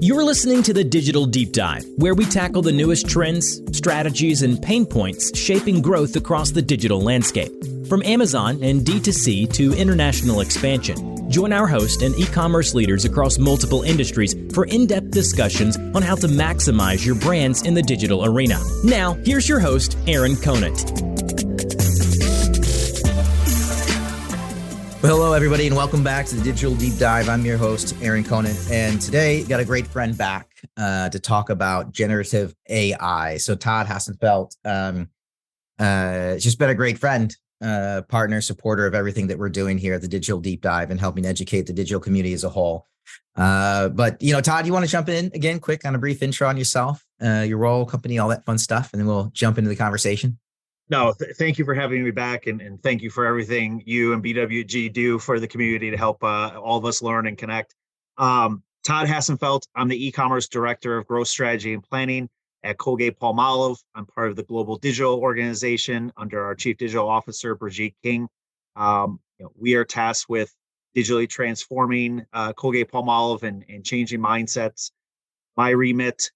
You're listening to the Digital Deep Dive, where we tackle the newest trends, strategies, and pain points shaping growth across the digital landscape. From Amazon and D2C to international expansion, join our host and e-commerce leaders across multiple industries for in-depth discussions on how to maximize your brands in the digital arena. Now, here's your host, Aaron Conant. Well, hello, everybody, and welcome back to the Digital Deep Dive. I'm your host, Aaron Conant, and today got a great friend back to talk about generative AI. So Todd Hassenfelt, just been a great friend, partner, supporter of everything that we're doing here at the Digital Deep Dive and helping educate the digital community as a whole. But, Todd, you want to jump in again, quick on a brief intro on yourself, your role, company, all that fun stuff, and then we'll jump into the conversation. No, thank you for having me back, and thank you for everything you and BWG do for the community to help all of us learn and connect. Todd Hassenfelt, I'm the e-commerce director of growth strategy and planning at Colgate-Palmolive. I'm part of the global digital organization under our chief digital officer, Brigitte King. We are tasked with digitally transforming Colgate-Palmolive and changing mindsets. My remit,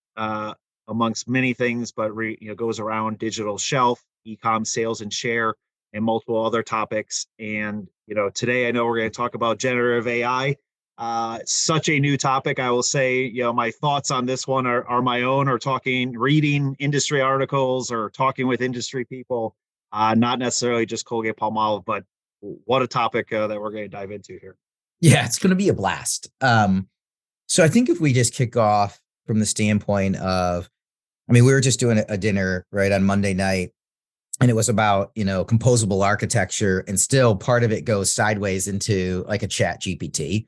amongst many things, but goes around digital shelf, e-com sales and share, and multiple other topics. And, today I know we're going to talk about generative AI. Such a new topic. I will say, my thoughts on this one are my own, or reading industry articles or talking with industry people, not necessarily just Colgate-Palmolive, but what a topic that we're going to dive into here. Yeah, it's going to be a blast. So I think if we just kick off from the standpoint of, we were just doing a dinner right on Monday night, and it was about, composable architecture, and still part of it goes sideways into like a Chat GPT.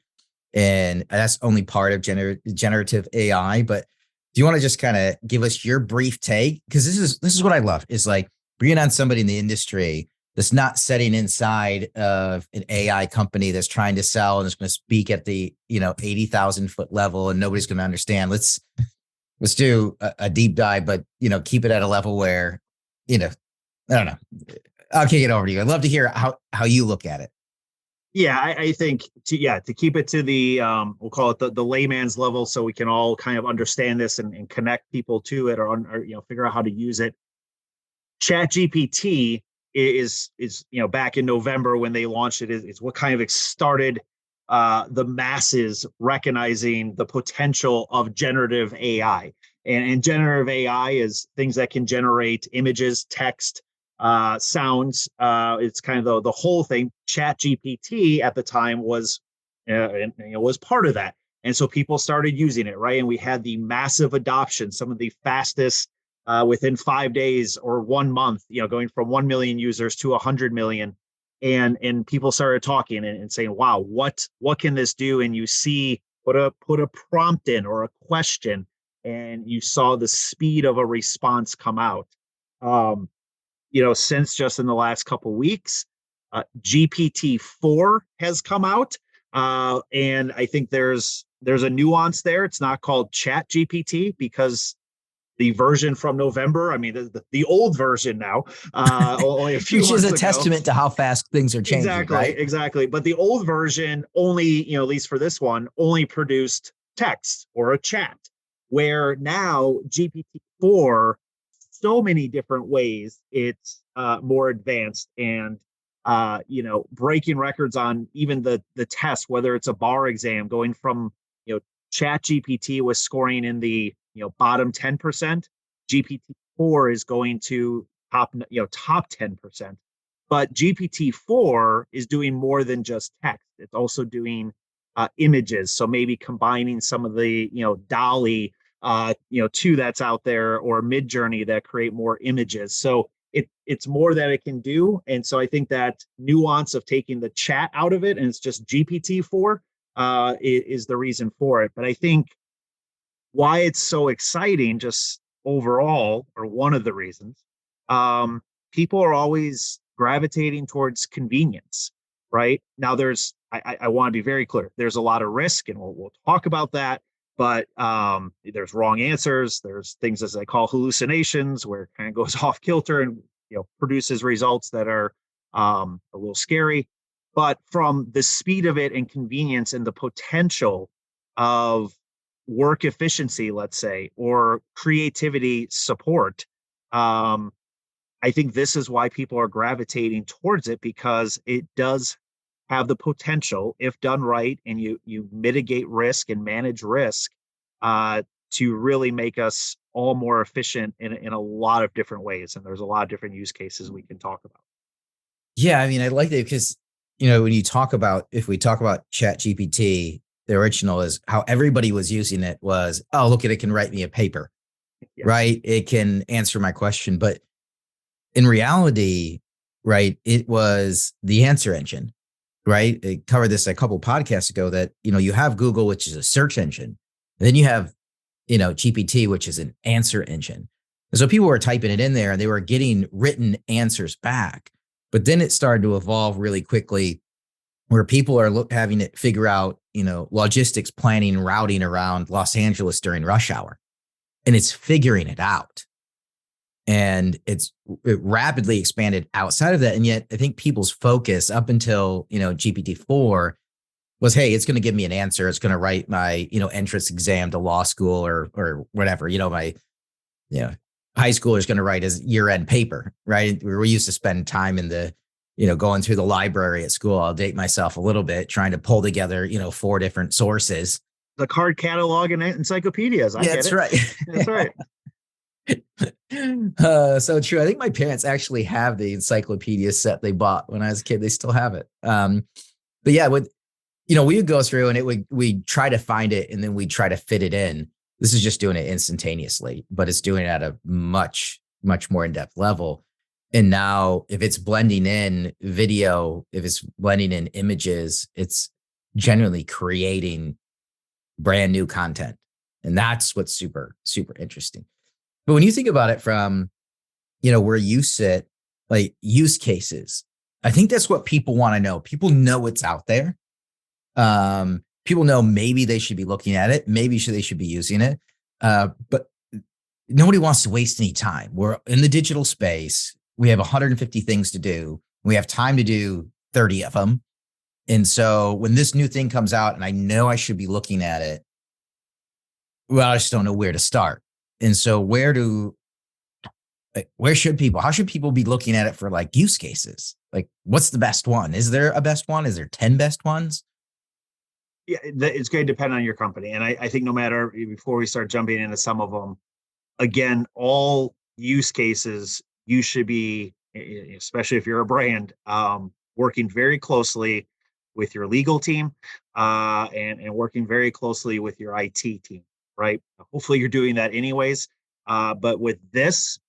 And that's only part of generative AI. But do you want to just kind of give us your brief take? Because this is what I love, is like bringing on somebody in the industry that's not sitting inside of an AI company that's trying to sell and is going to speak at the, 80,000 foot level and nobody's going to understand. Let's do a deep dive, but, keep it at a level where, I don't know. I'll kick it over to you. I'd love to hear how you look at it. Yeah, I think to keep it to the we'll call it the layman's level, so we can all kind of understand this and connect people to it, or figure out how to use it. Chat GPT is back in November when they launched it, is what kind of started the masses recognizing the potential of generative AI. And generative AI is things that can generate images, text, sounds. It's kind of the whole thing. Chat GPT at the time was part of that. And so people started using it, right? And we had the massive adoption, some of the fastest within 5 days or 1 month, going from 1 million users to 100 million. And people started talking and saying, wow, what can this do? And you see, put a prompt in or a question, and you saw the speed of a response come out. Since just in the last couple of weeks, GPT-4 has come out. And I think there's a nuance there. It's not called Chat GPT because the version from November, the old version now, only a few months ago. Which is a testament to how fast things are changing, right? Exactly. But the old version only, at least for this one, only produced text or a chat, where now GPT-4, so many different ways, it's more advanced and, breaking records on even the test, whether it's a bar exam, going from, Chat GPT was scoring in the, bottom 10%. GPT-4 is going to top 10%. But GPT-4 is doing more than just text. It's also doing images. So maybe combining some of the, DALL-E, 2 that's out there, or Midjourney that create more images. So it's more that it can do. And so I think that nuance of taking the chat out of it and it's just GPT-4 is the reason for it. But I think why it's so exciting, just overall, or one of the reasons, people are always gravitating towards convenience, right? Now I want to be very clear. There's a lot of risk, and we'll talk about that. But there's wrong answers. There's things, as I call, hallucinations, where it kind of goes off kilter and produces results that are a little scary. But from the speed of it and convenience and the potential of work efficiency, let's say, or creativity support. Um, I think this is why people are gravitating towards it, because it does have the potential, if done right, and you mitigate risk and manage risk, uh, to really make us all more efficient in a lot of different ways. And there's a lot of different use cases we can talk about. Yeah, I mean, I like that because, when you talk about, if we talk about Chat GPT, the original is how everybody was using it was, oh, look at it, can write me a paper, Yeah. right? It can answer my question. But in reality, right, it was the answer engine, right? It covered this a couple podcasts ago that, you have Google, which is a search engine. And then you have, GPT, which is an answer engine. And so people were typing it in there and they were getting written answers back. But then it started to evolve really quickly where people are having it figure out, logistics, planning, routing around Los Angeles during rush hour. And it's figuring it out. And it rapidly expanded outside of that. And yet I think people's focus up until, GPT-4 was, hey, it's going to give me an answer. It's going to write my, entrance exam to law school or whatever, my, high schooler is going to write his year-end paper, right? We used to spend time in the, going through the library at school. I'll date myself a little bit, trying to pull together, 4 different sources. The card catalog and encyclopedias. I get That's it. right. That's right. So true. I think my parents actually have the encyclopedia set they bought when I was a kid. They still have it. But yeah, we would go through and we'd try to find it and then we'd try to fit it in. This is just doing it instantaneously, but it's doing it at a much, much more in-depth level. And now if it's blending in video, if it's blending in images, it's genuinely creating brand new content. And that's what's super, super interesting. But when you think about it from, where you sit, like use cases, I think that's what people want to know. People know it's out there. People know maybe they should be looking at it. Maybe they should be using it. But nobody wants to waste any time. We're in the digital space. We have 150 things to do. We have time to do 30 of them. And so when this new thing comes out and I know I should be looking at it, well, I just don't know where to start. And so how should people be looking at it for like use cases? Like, what's the best one? Is there a best one? Is there 10 best ones? Yeah, it's going to depend on your company. And I think no matter, before we start jumping into some of them, again, all use cases, you should be, especially if you're a brand, working very closely with your legal team, and working very closely with your IT team, right? Hopefully you're doing that anyways. But with this,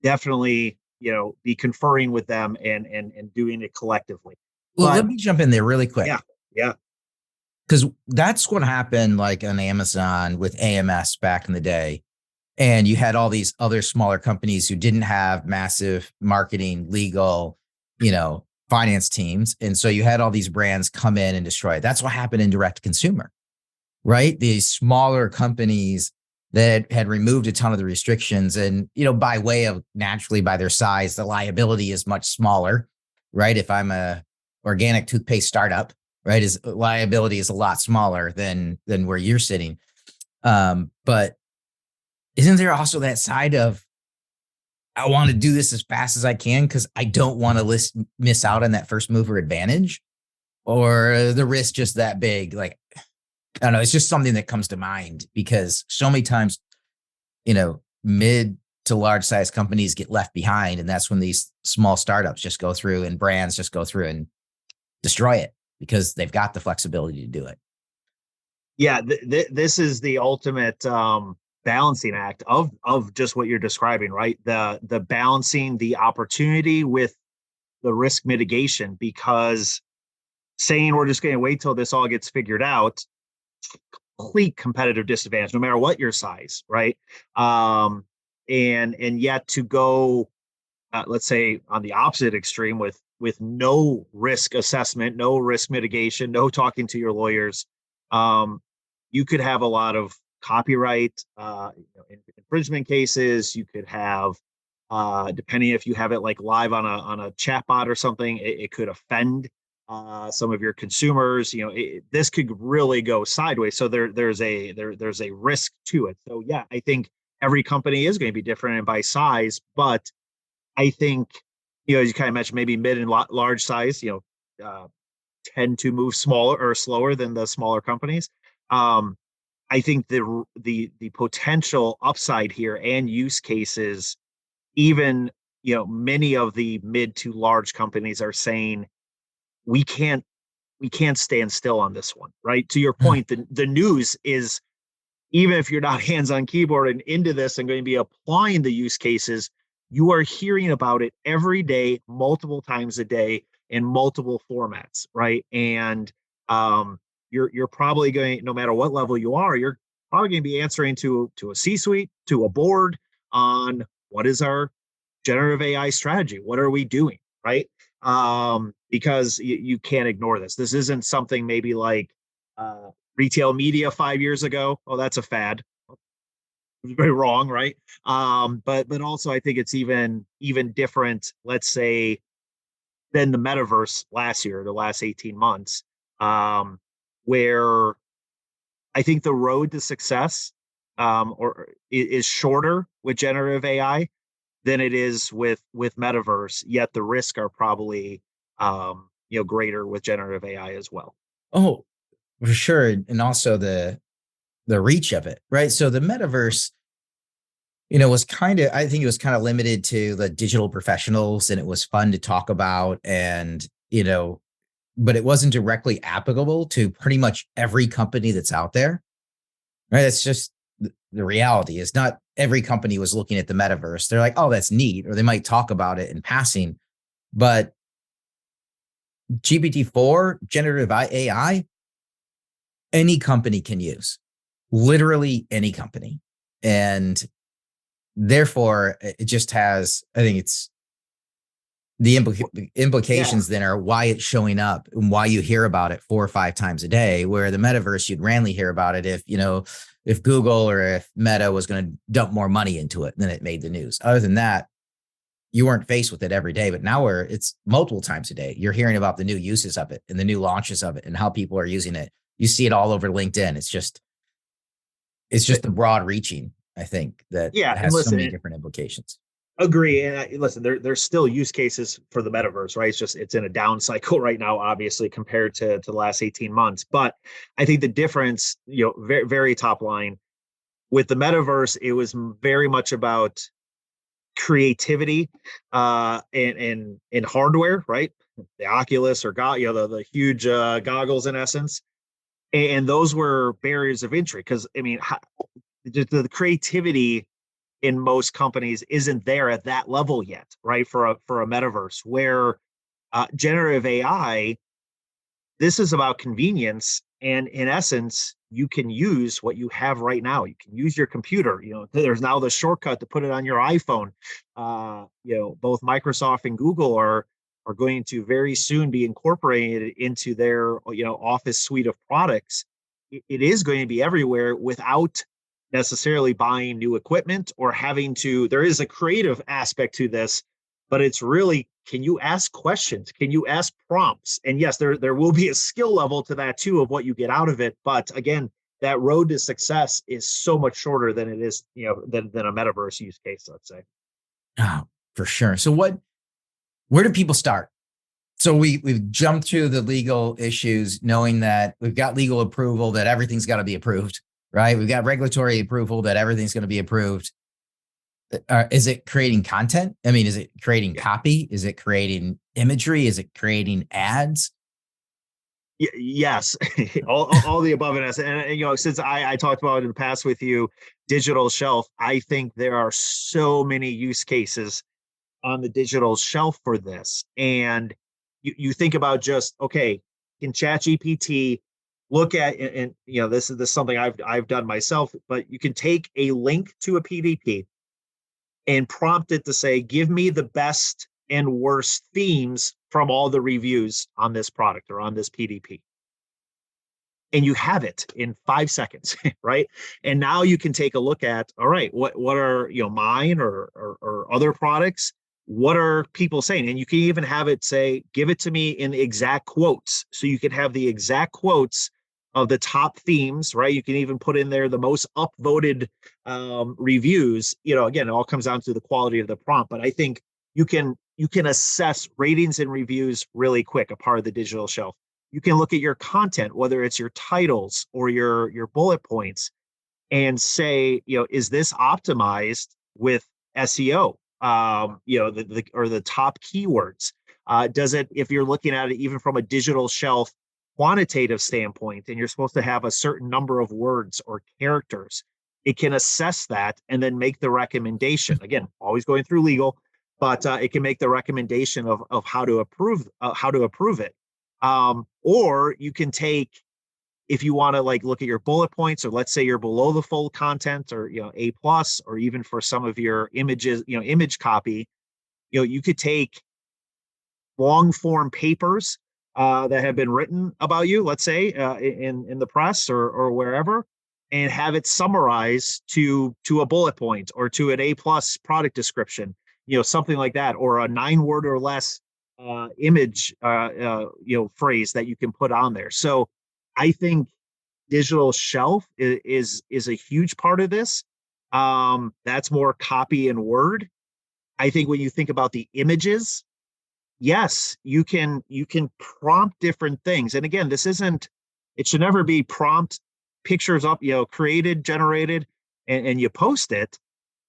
definitely, be conferring with them and doing it collectively. Well, But let me jump in there really quick. yeah, Because that's what happened like on Amazon with AMS back in the day. And you had all these other smaller companies who didn't have massive marketing, legal, finance teams. And so you had all these brands come in and destroy it. That's what happened in direct consumer, right? These smaller companies that had removed a ton of the restrictions and, by way of naturally by their size, the liability is much smaller, right? If I'm a organic toothpaste startup, right, his liability is a lot smaller than where you're sitting. But isn't there also that side of, I want to do this as fast as I can because I don't want to miss out on that first mover advantage, or the risk just that big? Like, I don't know. It's just something that comes to mind because so many times, mid to large size companies get left behind. And that's when these small startups just go through and brands just go through and destroy it because they've got the flexibility to do it. Yeah, this is the ultimate balancing act of just what you're describing, right? The balancing the opportunity with the risk mitigation, because saying we're just going to wait till this all gets figured out, complete competitive disadvantage, no matter what your size, right? And yet to go, let's say, on the opposite extreme with no risk assessment, no risk mitigation, no talking to your lawyers, you could have a lot of copyright infringement cases. You could have, depending if you have it like live on a chatbot or something, it could offend some of your consumers. This could really go sideways. So there's a risk to it. So yeah, I think every company is going to be different and by size, but I think, as you kind of mentioned, maybe mid and large size, tend to move smaller or slower than the smaller companies. I think the potential upside here and use cases, even many of the mid to large companies are saying we can't stand still on this one, right? To your point, the news is, even if you're not hands on keyboard and into this and going to be applying the use cases, you are hearing about it every day, multiple times a day in multiple formats, right? And you're probably going, no matter what level you are, you're probably going to be answering to a C-suite, to a board on what is our generative AI strategy? What are we doing, right? Because you can't ignore this. This isn't something maybe like retail media 5 years ago. Oh, that's a fad. Very wrong, right? But also I think it's even different, let's say, than the metaverse last year, the last 18 months, where I think the road to success or is shorter with generative AI than it is with metaverse, yet the risks are probably greater with generative AI as well. Oh, for sure. And also the reach of it, right? So the metaverse, was I think it was kind of limited to the digital professionals, and it was fun to talk about, and, but it wasn't directly applicable to pretty much every company that's out there, right? It's just the reality is not every company was looking at the metaverse. They're like, oh, that's neat. Or they might talk about it in passing, but GPT-4, generative AI, any company can use, literally any company. And therefore, it just has, I think it's the implications then are why it's showing up and why you hear about it 4 or 5 times a day, where the metaverse, you'd randomly hear about it if Google or if Meta was going to dump more money into it, then it made the news. Other than that, you weren't faced with it every day, but now it's multiple times a day. You're hearing about the new uses of it and the new launches of it and how people are using it. You see it all over LinkedIn. It's just the broad reaching, I think, that has so many different implications. Agree. And listen, there's still use cases for the metaverse, right? It's in a down cycle right now, obviously, compared to the last 18 months. But I think the difference, very, very top line with the metaverse, it was very much about creativity and hardware, right? The Oculus or the huge goggles in essence. And those were barriers of entry because, I mean, the creativity in most companies isn't there at that level yet, right? For a metaverse where generative AI, this is about convenience. And in essence, you can use what you have right now. You can use your computer. There's now the shortcut to put it on your iPhone. Both Microsoft and Google are going to very soon be incorporated into their Office suite of products. It is going to be everywhere without necessarily buying new equipment or having to. There is a creative aspect to this, but it's really, can you ask questions? Can you ask prompts? And yes, there will be a skill level to that too of what you get out of it. But again, that road to success is so much shorter than it is, than a metaverse use case, let's say. Oh, for sure. So where do people start? So we've jumped through the legal issues, knowing that we've got legal approval that everything's got to be approved, right? We've got regulatory approval that everything's going to be approved. Is it creating content? I mean, is it creating copy? Is it creating imagery? Is it creating ads? Yes, all the above. And since I talked about it in the past with you, digital shelf, I think there are so many use cases on the digital shelf for this. And you think about just, okay, in Chat GPT, look at, and this is something I've done myself, but you can take a link to a PDP and prompt it to say, give me the best and worst themes from all the reviews on this product or on this PDP. And you have it in 5 seconds, right? And now you can take a look at, all right, what are mine or other products what are people saying? And you can even have it say, give it to me in the exact quotes. So you can have the exact quotes of the top themes, right? You can even put in there the most upvoted reviews. Again, it all comes down to the quality of the prompt. But I think you can assess ratings and reviews really quick, a part of the digital shelf. You can look at your content, whether it's your titles or your bullet points, and say, is this optimized with SEO? The top keywords. Does it, if you're looking at it even from a digital shelf quantitative standpoint, and you're supposed to have a certain number of words or characters, it can assess that and then make the recommendation. Again, always going through legal, but it can make the recommendation of how to approve it. Or you can take, if you want to look at your bullet points, or let's say you're below the full content, or A plus, or even for some of your images, image copy, you could take long form papers that have been written about you, let's say in the press or wherever, and have it summarized to a bullet point or to an A plus product description, something like that, or a 9-word or less image phrase that you can put on there. So I think digital shelf is a huge part of this. That's more copy and word. I think when you think about the images, yes, you can prompt different things. And again, it should never be prompt pictures up, created, generated, and you post it.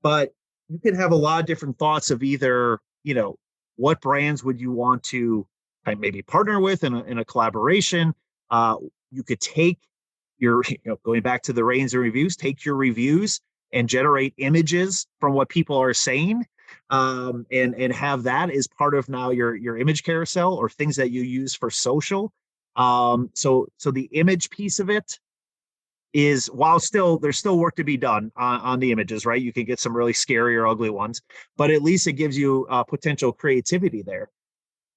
But you can have a lot of different thoughts of either, what brands would you want to maybe partner with in a collaboration. You could take your, going back to the ratings and reviews, take your reviews and generate images from what people are saying, and have that as part of now your image carousel or things that you use for social. So the image piece of it is, while there's still work to be done on the images, right? You can get some really scary or ugly ones, but at least it gives you potential creativity there.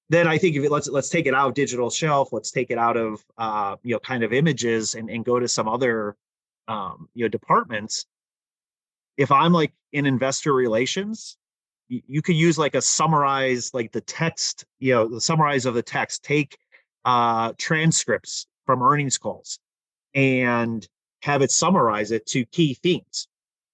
Then I think let's take it out of digital shelf, let's take it out of kind of images and go to some other departments. If I'm in investor relations, you could use a summarize, the text, the summarize of the text. Take transcripts from earnings calls and have it summarize it to key themes,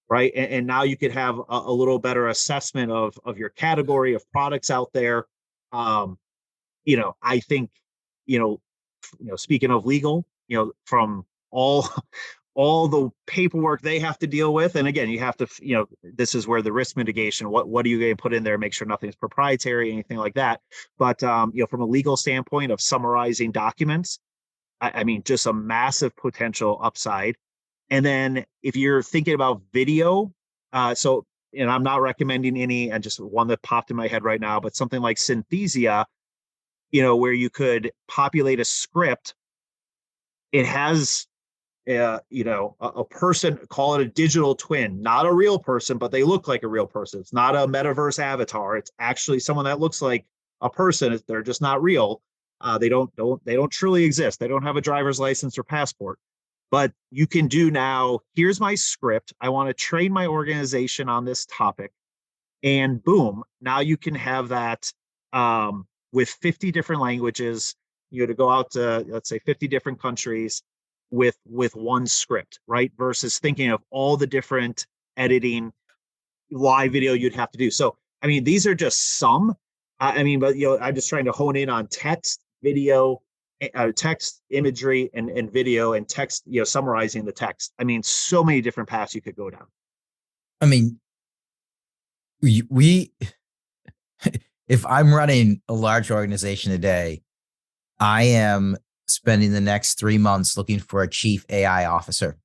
right? And now you could have a little better assessment of your category of products out there. I think, speaking of legal, from all the paperwork they have to deal with. And again, you have to, this is where the risk mitigation, what are you going to put in there, make sure nothing's proprietary, anything like that. But, from a legal standpoint of summarizing documents, I mean, just a massive potential upside. And then if you're thinking about video, and I'm not recommending any, and just one that popped in my head right now, but something like Synthesia, where you could populate a script. It has, a person, call it a digital twin, not a real person, but they look like a real person. It's not a metaverse avatar. It's actually someone that looks like a person. They're just not real. They don't truly exist. They don't have a driver's license or passport. But you can do now, here's my script. I want to train my organization on this topic. And boom, now you can have that with 50 different languages, to go out to, let's say, 50 different countries with one script, right? Versus thinking of all the different editing live video you'd have to do. So, I mean, these are just some, but, I'm just trying to hone in on text, video, text, imagery, and video, and text, summarizing the text. I mean, so many different paths you could go down. I mean, we if I'm running a large organization today, I am spending the next 3 months looking for a chief AI officer.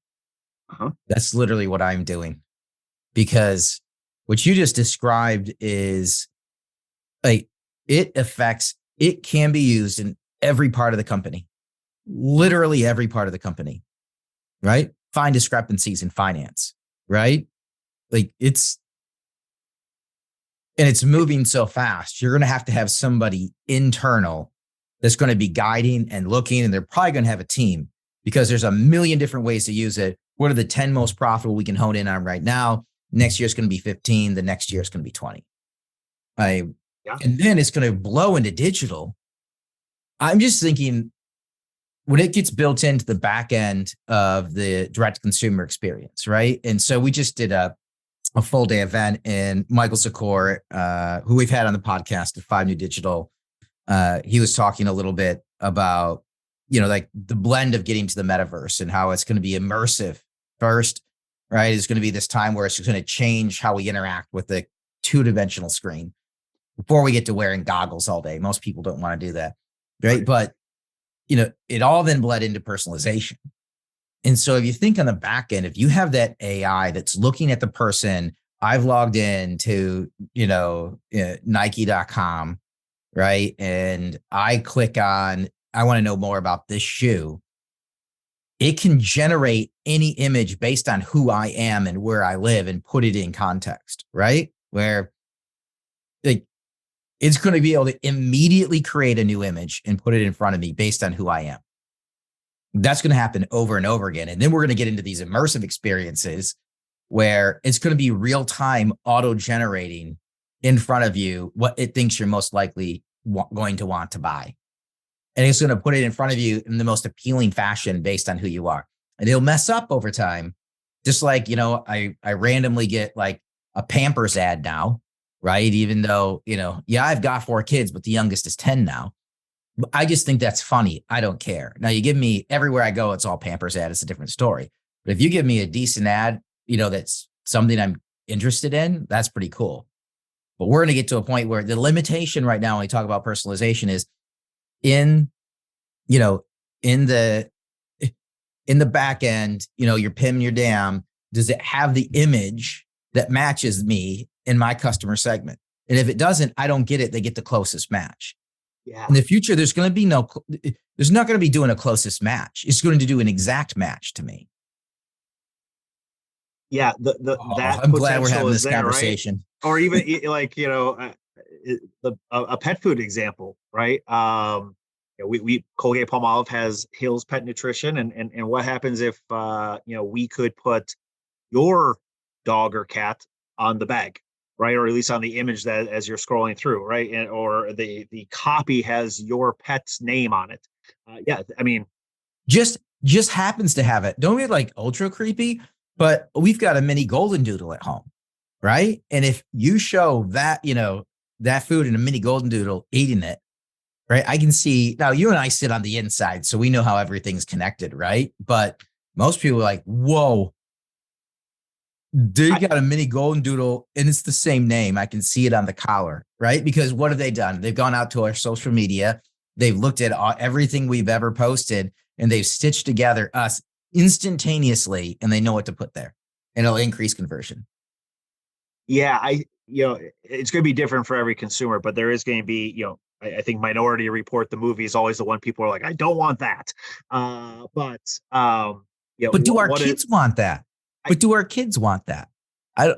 That's literally what I'm doing, because what you just described is it can be used in every part of the company, literally every part of the company, right? Find discrepancies in finance, right? It's moving so fast. You're going to have somebody internal that's going to be guiding and looking, and they're probably going to have a team, because there's a million different ways to use it. What are the 10 most profitable we can hone in on right now? Next year is going to be 15. The next year is going to be 20. Yeah. And then it's going to blow into digital. I'm just thinking when it gets built into the back end of the direct consumer experience, right? And so we just did a full day event, and Michael Secor, who we've had on the podcast at 5 New Digital, he was talking a little bit about, like the blend of getting to the metaverse and how it's going to be immersive first, right? It's going to be this time where it's going to change how we interact with the 2-dimensional screen before we get to wearing goggles all day. Most people don't want to do that, right? But, it all then bled into personalization. And so if you think on the back end, if you have that AI that's looking at the person, I've logged in to, Nike.com, right? And I click on, I want to know more about this shoe. It can generate any image based on who I am and where I live and put it in context, right? Where like it's going to be able to immediately create a new image and put it in front of me based on who I am. That's going to happen over and over again. And then we're going to get into these immersive experiences where it's going to be real time auto generating in front of you what it thinks you're most likely going to want to buy. And it's going to put it in front of you in the most appealing fashion based on who you are. And it'll mess up over time. Just like, I randomly get like a Pampers ad now, right? Even though, I've got 4 kids, but the youngest is 10 now. I just think that's funny. I don't care. Now you give me everywhere I go, it's all Pampers ad. It's a different story. But if you give me a decent ad, that's something I'm interested in, that's pretty cool. But we're going to get to a point where the limitation right now when we talk about personalization is in the back end, your PIM, your DAM, does it have the image that matches me in my customer segment? And if it doesn't, I don't get it. They get the closest match. Yeah. In the future, there's not going to be doing a closest match. It's going to do an exact match to me. Yeah. I'm glad we're having this conversation. Right? Or even like, a pet food example, right? We Colgate-Palmolive has Hill's Pet Nutrition, and what happens if we could put your dog or cat on the bag, right? Or at least on the image that as you're scrolling through, right? And or the copy has your pet's name on it. Yeah, I mean, just happens to have it. Don't get like ultra creepy, but we've got a mini golden doodle at home, right? And if you show that, that food in a mini golden doodle eating it, right? I can see now you and I sit on the inside, so we know how everything's connected, right? But most people are like, whoa, they got a mini golden doodle and it's the same name. I can see it on the collar, right? Because what have they done? They've gone out to our social media. They've looked at everything we've ever posted and they've stitched together us instantaneously and they know what to put there and it'll increase conversion. Yeah, it's going to be different for every consumer, but there is going to be, I think Minority Report, the movie, is always the one people are like, I don't want that. But do our kids want that? But do our kids want that? I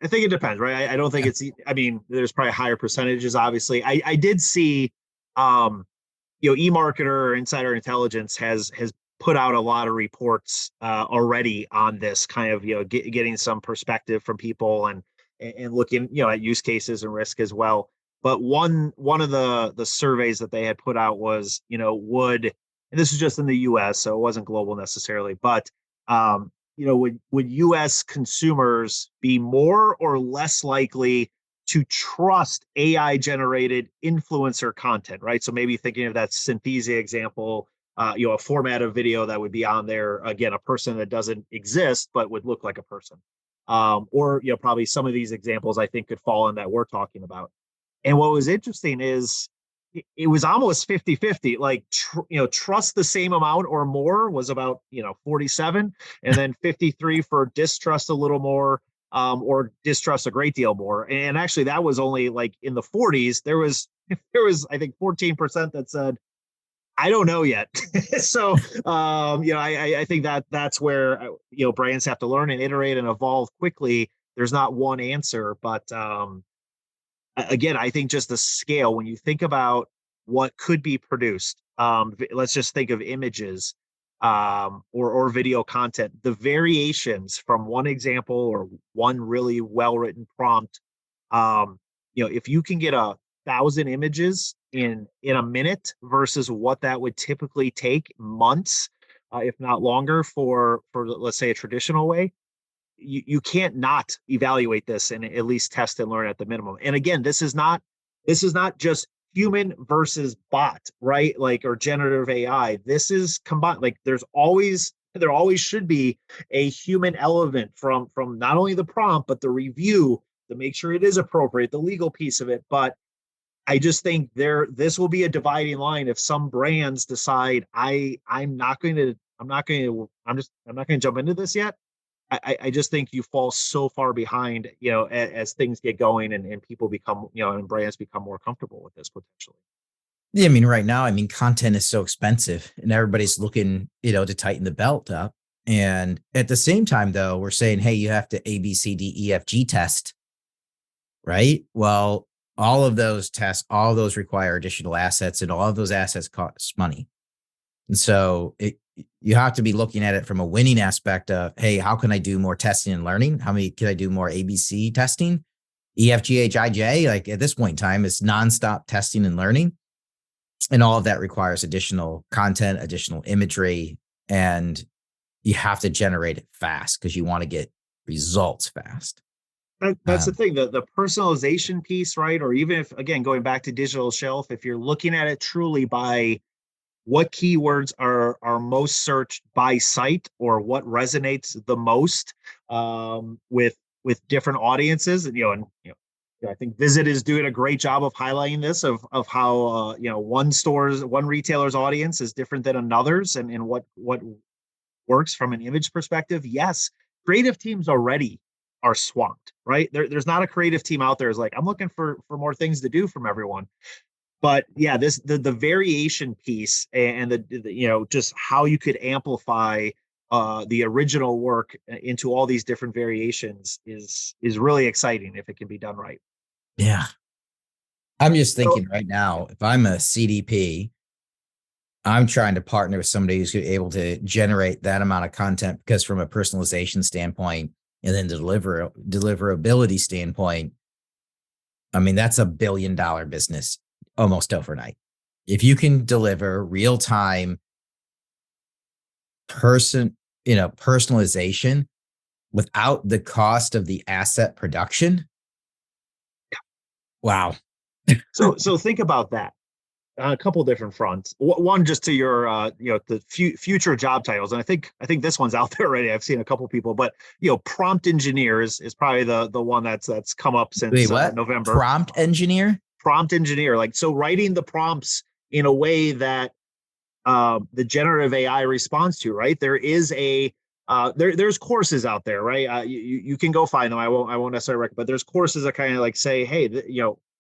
think it depends, right? I don't think it's. I mean, there's probably higher percentages. Obviously, I did see, eMarketer or Insider Intelligence has put out a lot of reports already on this kind of getting some perspective from people and looking at use cases and risk as well. But one of the surveys that they had put out was and this is just in the U.S. so it wasn't global necessarily, but would U.S. consumers be more or less likely to trust AI generated influencer content, right? So maybe thinking of that Synthesia example, a format of video that would be on there, again, a person that doesn't exist, but would look like a person. Or probably some of these examples I think could fall in that we're talking about. And what was interesting is it was almost 50-50, like, trust the same amount or more was about, 47, and then 53 for distrust a little more, or distrust a great deal more. And actually that was only like in the 40s. There was, I think 14% that said, I don't know yet. So, I think that's where, brands have to learn and iterate and evolve quickly. There's not one answer, but, again, I think just the scale, when you think about what could be produced, let's just think of images, or video content, the variations from one example or one really well-written prompt, if you can get 1,000 images in a minute versus what that would typically take months, if not longer, for let's say a traditional way, you can't not evaluate this and at least test and learn at the minimum. And again, this is not just human versus bot, right? Like, or generative AI. This is combined. Like, there always should be a human element from not only the prompt but the review to make sure it is appropriate, the legal piece of it. But I just think this will be a dividing line if some brands decide I'm not going to jump into this yet. I just think you fall so far behind, as things get going and people become, and brands become more comfortable with this potentially. Yeah, I mean, right now, I mean, content is so expensive and everybody's looking, to tighten the belt up. And at the same time, though, we're saying, hey, you have to A, B, C, D, E, F, G test, right? Well, all of those tests, all of those require additional assets, and all of those assets cost money. And so you have to be looking at it from a winning aspect of, hey, how can I do more testing and learning? How many can I do more ABC testing? EFGHIJ, like at this point in time, it's nonstop testing and learning. And all of that requires additional content, additional imagery, and you have to generate it fast because you want to get results fast. That's the thing, the personalization piece, right? Or even if, again, going back to digital shelf, if you're looking at it truly by what keywords are most searched by site, or what resonates the most with different audiences, and I think Visit is doing a great job of highlighting this of how one retailer's audience is different than another's, and what works from an image perspective. Yes, creative teams already are swamped, right? There's not a creative team out there is like, I'm looking for more things to do from everyone. But yeah, the variation piece and the just how you could amplify the original work into all these different variations is really exciting if it can be done right. Yeah. I'm just So, thinking right now, if I'm a CDP, I'm trying to partner with somebody who's able to generate that amount of content, because from a personalization standpoint and then deliverability standpoint, I mean, that's $1 billion business almost overnight. If you can deliver real time personalization without the cost of the asset production, wow. so think about that on a couple different fronts. One, just to your the future job titles, and I think this one's out there already. I've seen a couple people, but prompt engineer is probably the one that's come up since Wait, what? November. Prompt engineer, like, so writing the prompts in a way that the generative AI responds to, right? There is there's courses out there, right? You can go find them. I won't necessarily recommend, but there's courses that kind of like say, hey,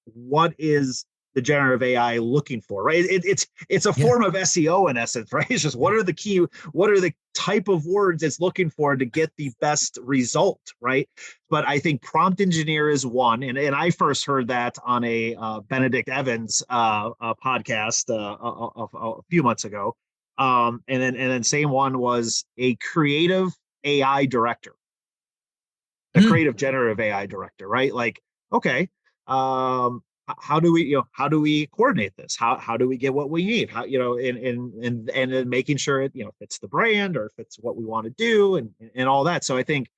what is the generative AI looking for, right? It's a form of SEO in essence, right? It's just what are the type of words it's looking for to get the best result, right? But I think prompt engineer is one, and I first heard that on a Benedict Evans podcast a few months ago, and then same one was a creative AI director, a creative generative AI director, right? Like, okay, how do we coordinate this? How do we get what we need? How, and then making sure it, fits the brand, or if it's what we want to do, and all that. So I think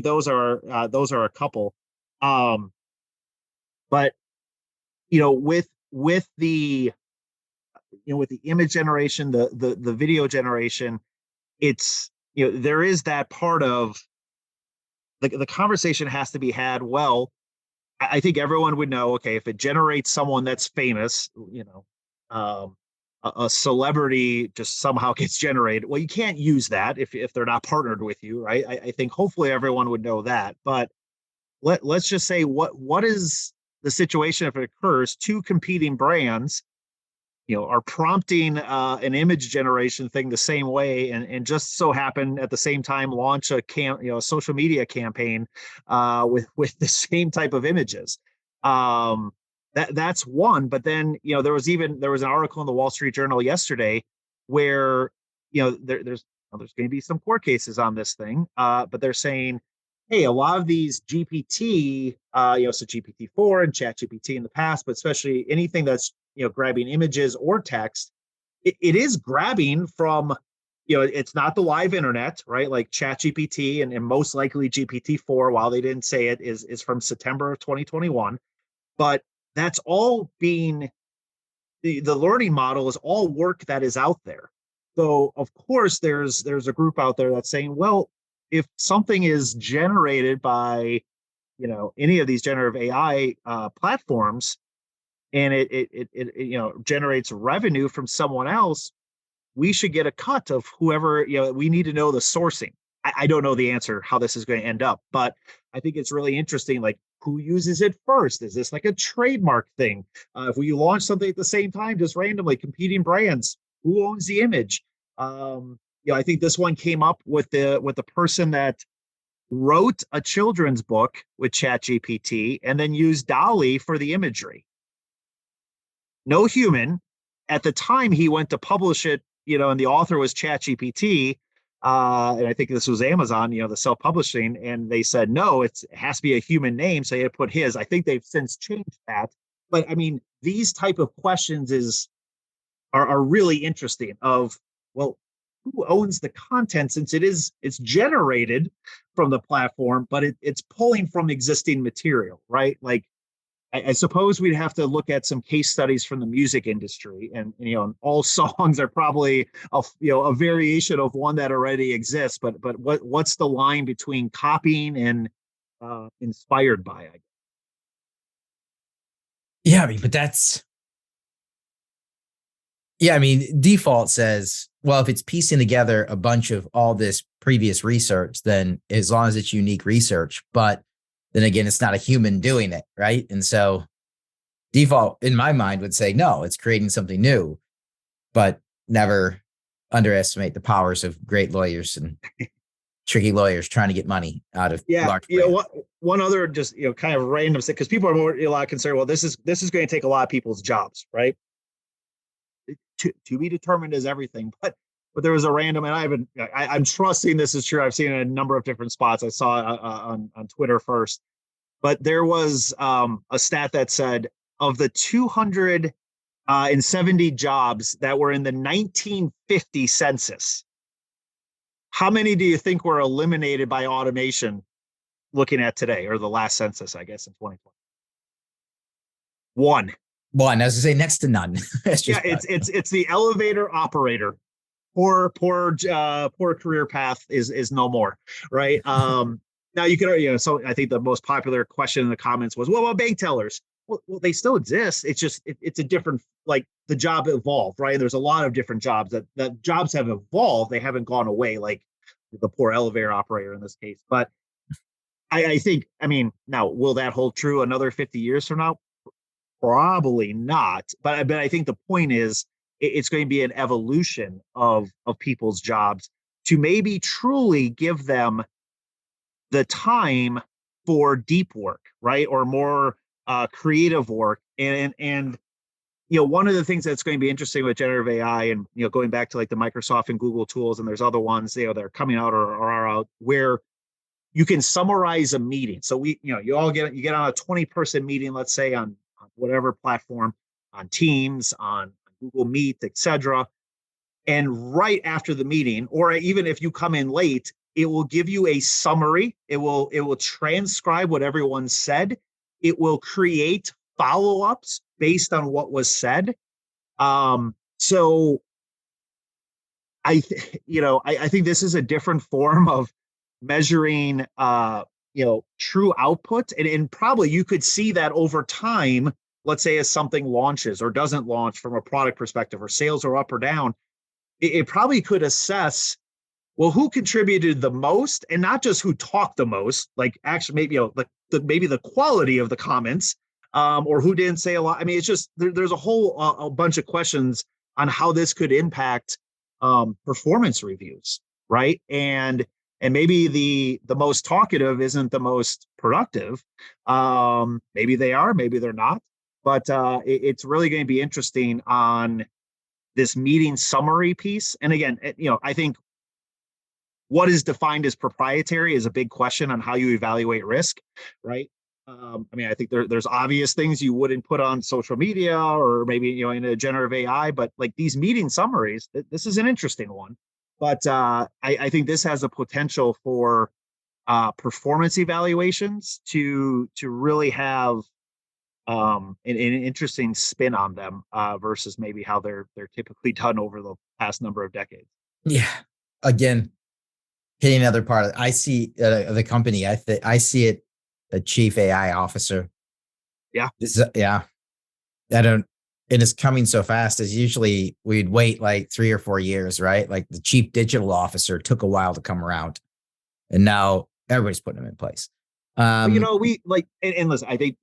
those are a couple. But with the with the image generation, the video generation, it's there is that part of the conversation has to be had. Well, I think everyone would know, okay, if it generates someone that's famous, a celebrity just somehow gets generated. Well, you can't use that if they're not partnered with you, right? I think hopefully everyone would know that. But let's just say what is the situation if it occurs? Two competing brands, are prompting an image generation thing the same way, and just so happen at the same time launch a social media campaign with the same type of images. That's one. But then there was an article in the Wall Street Journal yesterday where there's going to be some court cases on this thing, but they're saying hey, a lot of these GPT, so GPT-4 and Chat GPT in the past, but especially anything that's grabbing images or text, it is grabbing from, it's not the live internet, right? Like Chat GPT and most likely GPT-4, while they didn't say it, is from September of 2021. But that's all being the learning model is all work that is out there. So of course there's a group out there that's saying, well, if something is generated by any of these generative AI platforms, and it generates revenue from someone else, we should get a cut of whoever, we need to know the sourcing. I don't know the answer how this is going to end up, but I think it's really interesting. Like, who uses it first? Is this like a trademark thing? If we launch something at the same time, just randomly competing brands, who owns the image? I think this one came up with the person that wrote a children's book with Chat GPT and then used Dolly for the imagery. No human. At the time he went to publish it, and the author was Chat GPT, and I think this was Amazon, the self-publishing, and they said no, it has to be a human name, so he had to put his. I think they've since changed that, but I mean, these type of questions are really interesting. Of, well, who owns the content, since it's generated from the platform, but it's pulling from existing material, right? Like, I suppose we'd have to look at some case studies from the music industry, and all songs are probably a variation of one that already exists. But what's the line between copying and inspired by? Yeah, I mean, default says, well, if it's piecing together a bunch of all this previous research, then as long as it's unique research, but then again, it's not a human doing it, right? And so default in my mind would say, no, it's creating something new, but never underestimate the powers of great lawyers and tricky lawyers trying to get money out of large brands. One other just kind of random thing, because people are a lot concerned, well, this is going to take a lot of people's jobs, right? To be determined is everything, but there was a random, and I'm trusting this is true. I've seen it in a number of different spots. I saw it on Twitter first, but there was a stat that said, of the 270 jobs that were in the 1950 census, how many do you think were eliminated by automation looking at today, or the last census, I guess, in 2020? One. As I say, next to none. It's the elevator operator. Poor career path is no more, right? Now you could, so I think the most popular question in the comments was, well, what bank tellers? Well, they still exist. It's just it's a different, like, the job evolved, right? There's a lot of different jobs that jobs have evolved. They haven't gone away, like the poor elevator operator in this case. But I think, now, will that hold true another 50 years from now? Probably not. But I think the point is, it's going to be an evolution of people's jobs to maybe truly give them the time for deep work, right? Or more creative work. And one of the things that's going to be interesting with generative AI, and going back to like the Microsoft and Google tools, and there's other ones that are coming out or are out, where you can summarize a meeting. So you get on a 20-person meeting, let's say on whatever platform, on Teams, on Google Meet, etc. And right after the meeting, or even if you come in late, it will give you a summary. It will transcribe what everyone said. It will create follow-ups based on what was said. So I think this is a different form of measuring true output, and probably you could see that over time. Let's say as something launches or doesn't launch from a product perspective, or sales are up or down, it probably could assess, well, who contributed the most, and not just who talked the most, like actually maybe maybe the quality of the comments, or who didn't say a lot. It's just there's a whole a bunch of questions on how this could impact performance reviews, right? And maybe the most talkative isn't the most productive. Maybe they are, maybe they're not. But it's really going to be interesting on this meeting summary piece. And again, I think what is defined as proprietary is a big question on how you evaluate risk, right? I mean, I think there's obvious things you wouldn't put on social media or maybe, in a generative AI, but like these meeting summaries, this is an interesting one. But I think this has a potential for performance evaluations to really have an interesting spin on them versus maybe how they're typically done over the past number of decades. Yeah. Again, hitting another part of it. I see the company. I see it a chief AI officer. Yeah. Yeah. I don't. And it's coming so fast. As usually we'd wait like 3 or 4 years, right? Like the chief digital officer took a while to come around, and now everybody's putting them in place. But we like, and listen, I think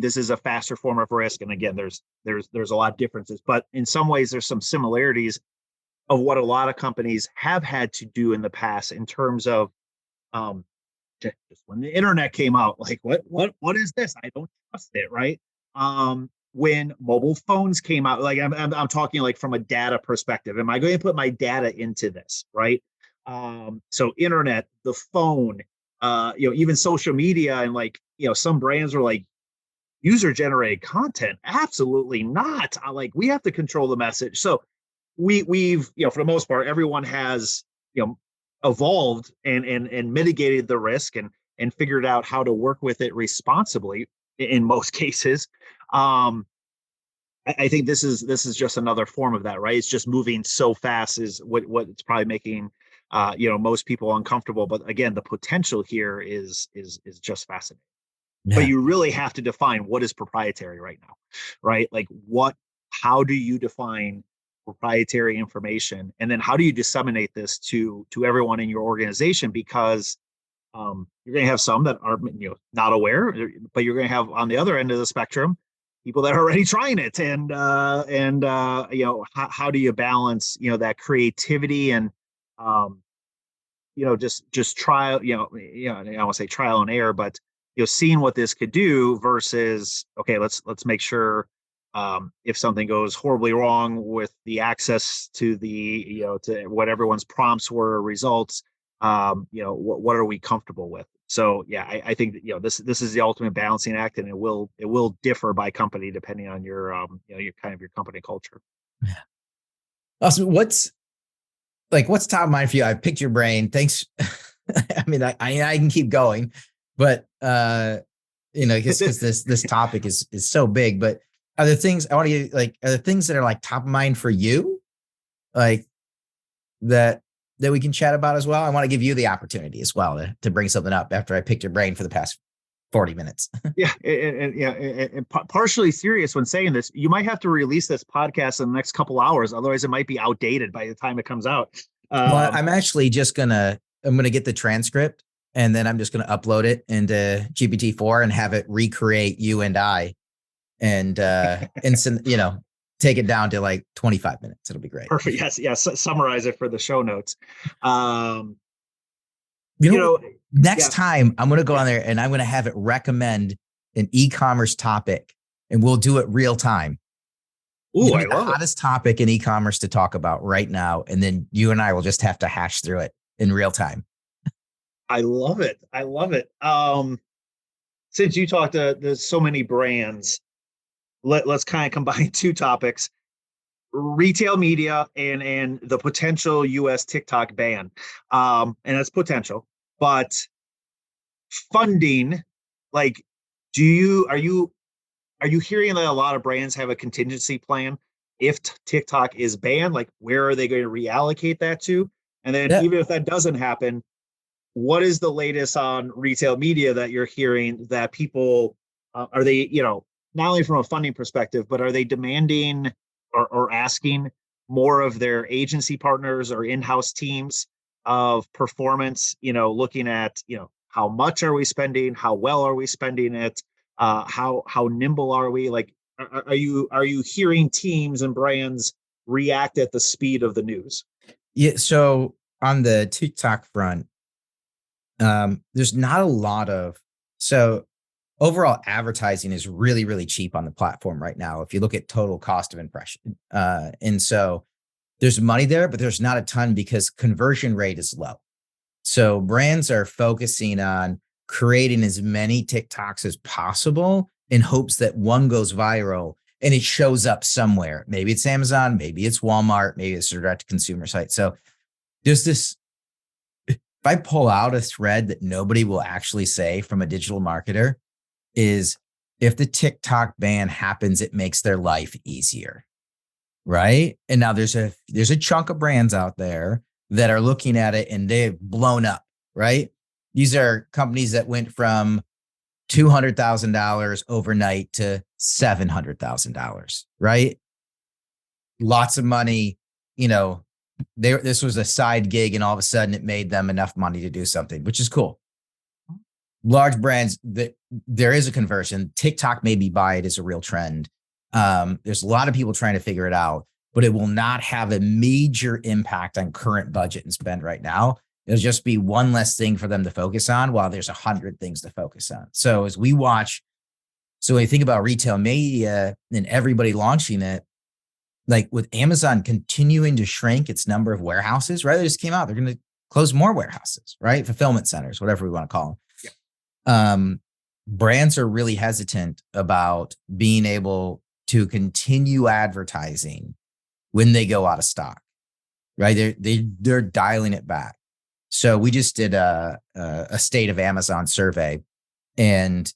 this is a faster form of risk. And again, there's a lot of differences, but in some ways there's some similarities of what a lot of companies have had to do in the past in terms of just when the internet came out, like what is this? I don't trust it, right? When mobile phones came out, like I'm talking like from a data perspective. Am I going to put my data into this, right? So internet, the phone, even social media, and like some brands are like user generated content. Absolutely not. Like we have to control the message. So we've for the most part, everyone has evolved and mitigated the risk and figured out how to work with it responsibly in most cases. I think this is just another form of that, right? It's just moving so fast is what it's probably making most people uncomfortable. But again, the potential here is just fascinating. Yeah. But you really have to define what is proprietary right now, right? Like how do you define proprietary information, and then how do you disseminate this to everyone in your organization? Because you're going to have some that are not aware, but you're going to have on the other end of the spectrum people that are already trying it, and how do you balance that creativity and just trial, I don't want to say trial and error, but seeing what this could do versus, okay, let's make sure if something goes horribly wrong with the access to the to what everyone's prompts were or results, what are we comfortable with? So yeah, I think that, this is the ultimate balancing act, and it will differ by company depending on your your kind of your company culture. Awesome. What's top of mind for you? I picked your brain. Thanks. I mean, I can keep going, but because this topic is so big. But are there things I want to get, are there things that are like top of mind for you, like that we can chat about as well? I want to give you the opportunity as well to bring something up after I picked your brain for the past 40 minutes. Yeah, and partially serious when saying this. You might have to release this podcast in the next couple hours, otherwise it might be outdated by the time it comes out. Well, I'm actually just I'm gonna get the transcript, and then I'm just gonna upload it into GPT-4 and have it recreate you and I, and instant, take it down to like 25 minutes. It'll be great. Perfect. Yes. Summarize it for the show notes. Next time I'm going to go on there and I'm going to have it recommend an e-commerce topic, and we'll do it real time. Ooh, I love the hottest topic in e-commerce to talk about right now. And then you and I will just have to hash through it in real time. I love it. Since you talked to there's so many brands, let's kind of combine two topics: retail media and the potential US TikTok ban. And that's potential, but funding, like, are you hearing that a lot of brands have a contingency plan if TikTok is banned? Like, where are they going to reallocate that to? And then even if that doesn't happen, what is the latest on retail media that you're hearing that people are they, not only from a funding perspective, but are they demanding or asking more of their agency partners or in-house teams of performance, looking at, how much are we spending? How well are we spending it? How nimble are we? Like, are you hearing teams and brands react at the speed of the news? Yeah. So on the TikTok front, there's not a lot of, so overall advertising is really, really cheap on the platform right now. If you look at total cost of impression. And so there's money there, but there's not a ton because conversion rate is low. So brands are focusing on creating as many TikToks as possible in hopes that one goes viral and it shows up somewhere. Maybe it's Amazon, maybe it's Walmart, maybe it's a direct to consumer site. So there's this, if I pull out a thread that nobody will actually say from a digital marketer, is if the TikTok ban happens, it makes their life easier. Right. And now there's a chunk of brands out there that are looking at it and they've blown up. Right. These are companies that went from $200,000 overnight to $700,000. Right. Lots of money. This was a side gig and all of a sudden it made them enough money to do something, which is cool. Large brands, that there is a conversion. TikTok maybe by it is a real trend. There's a lot of people trying to figure it out, but it will not have a major impact on current budget and spend right now. It'll just be one less thing for them to focus on while there's 100 things to focus on. So as we watch, so when you think about retail media and everybody launching it, like with Amazon continuing to shrink its number of warehouses, right? They just came out, they're going to close more warehouses, right? Fulfillment centers, whatever we want to call them. Brands are really hesitant about being able to continue advertising when they go out of stock, right? They're dialing it back. So we just did a state of Amazon survey, and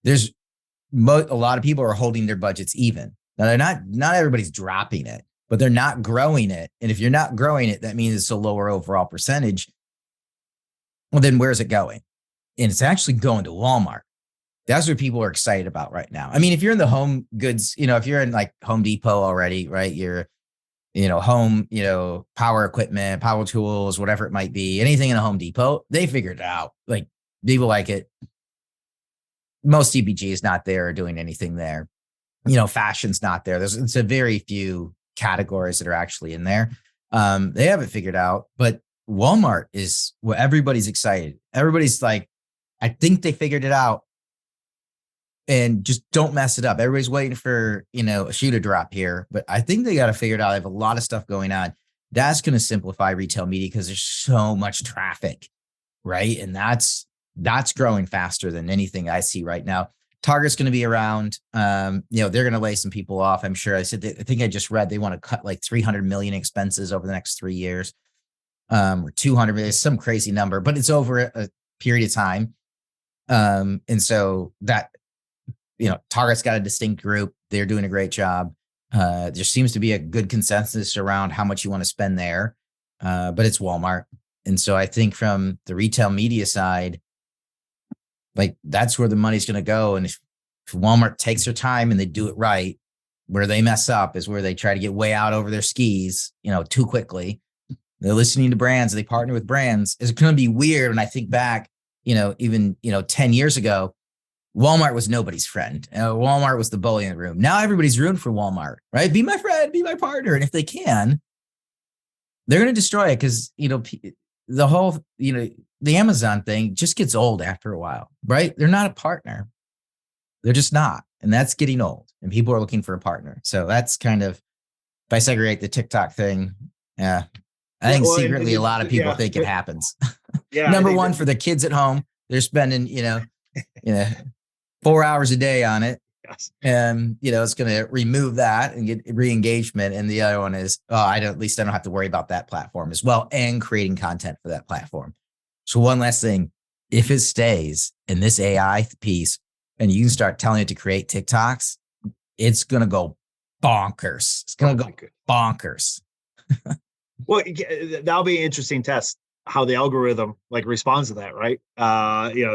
there's a lot of people are holding their budgets even. Now they're not everybody's dropping it, but they're not growing it. And if you're not growing it, that means it's a lower overall percentage. Well, then where's it going? And it's actually going to Walmart. That's what people are excited about right now. I mean, if you're in the home goods, if you're in like Home Depot already, right? You're, home, power equipment, power tools, whatever it might be, anything in a Home Depot, they figured it out. Like people like it. Most CPG is not there or doing anything there. Fashion's not there. It's a very few categories that are actually in there. They haven't figured out, but Walmart is what everybody's excited. Everybody's like, I think they figured it out, and just don't mess it up. Everybody's waiting for, a shoe to drop here, but I think they got to figure it out. They have a lot of stuff going on. That's going to simplify retail media because there's so much traffic, right? And that's growing faster than anything I see right now. Target's going to be around. They're going to lay some people off. I'm sure. I think I just read they want to cut like 300 million expenses over the next 3 years, or 200 million, some crazy number, but it's over a period of time. And so that, Target's got a distinct group. They're doing a great job. There seems to be a good consensus around how much you want to spend there. But it's Walmart. And so I think from the retail media side, like that's where the money's going to go. And if Walmart takes their time and they do it right, where they mess up is where they try to get way out over their skis, too quickly. They're listening to brands. They partner with brands. It's going to be weird when I think back, even 10 years ago, Walmart was nobody's friend. Walmart was the bully in the room. Now everybody's rooting for Walmart, right? Be my friend, be my partner. And if they can, they're going to destroy it because, the whole, the Amazon thing just gets old after a while, right? They're not a partner. They're just not. And that's getting old and people are looking for a partner. So that's kind of, if I segregate the TikTok thing, I think secretly a lot of people think it happens. Yeah. Number one, for the kids at home, they're spending, 4 hours a day on it. Yes. And, it's going to remove that and get re-engagement. And the other one is, at least I don't have to worry about that platform as well and creating content for that platform. So one last thing, if it stays in this AI piece and you can start telling it to create TikToks, it's going to go bonkers. It's going to go bonkers. Well, that'll be an interesting test how the algorithm responds to that, right?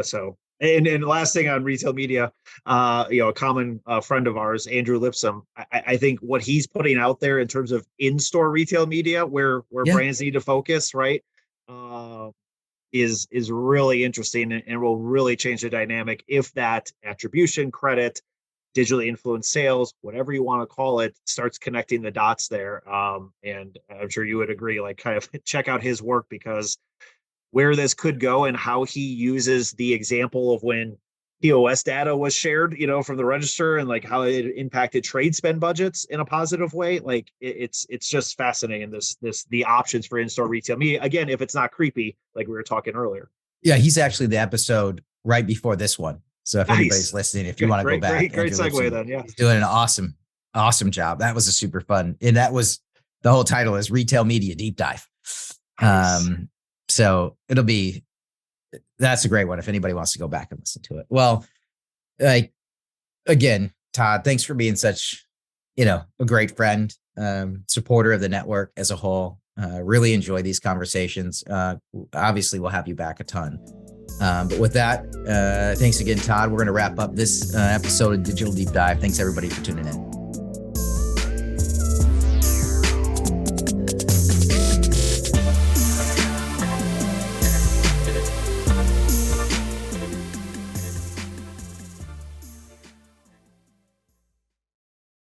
So. And last thing on retail media, a common friend of ours, Andrew Lipsum, I think what he's putting out there in terms of in-store retail media, where brands need to focus, right, is really interesting and will really change the dynamic if that attribution credit, digitally influenced sales, whatever you want to call it, starts connecting the dots there. And I'm sure you would agree, kind of check out his work because where this could go and how he uses the example of when POS data was shared, from the register, and like how it impacted trade spend budgets in a positive way. Like it's just fascinating. The options for in-store retail media. Again, if it's not creepy, like we were talking earlier. Yeah, he's actually the episode right before this one. So if Nice. anybody's listening, if you want to go back, great Andrew segue Lipson, then. Yeah, he's doing an awesome job. That was a super fun, and that was the whole title is Retail Media Deep Dive. Nice. So that's a great one if anybody wants to go back and listen to it. Well, again, Todd, thanks for being such, a great friend, supporter of the network as a whole. Really enjoy these conversations. Obviously, we'll have you back a ton. But with that, thanks again, Todd. We're going to wrap up this episode of Digital Deep Dive. Thanks, everybody, for tuning in.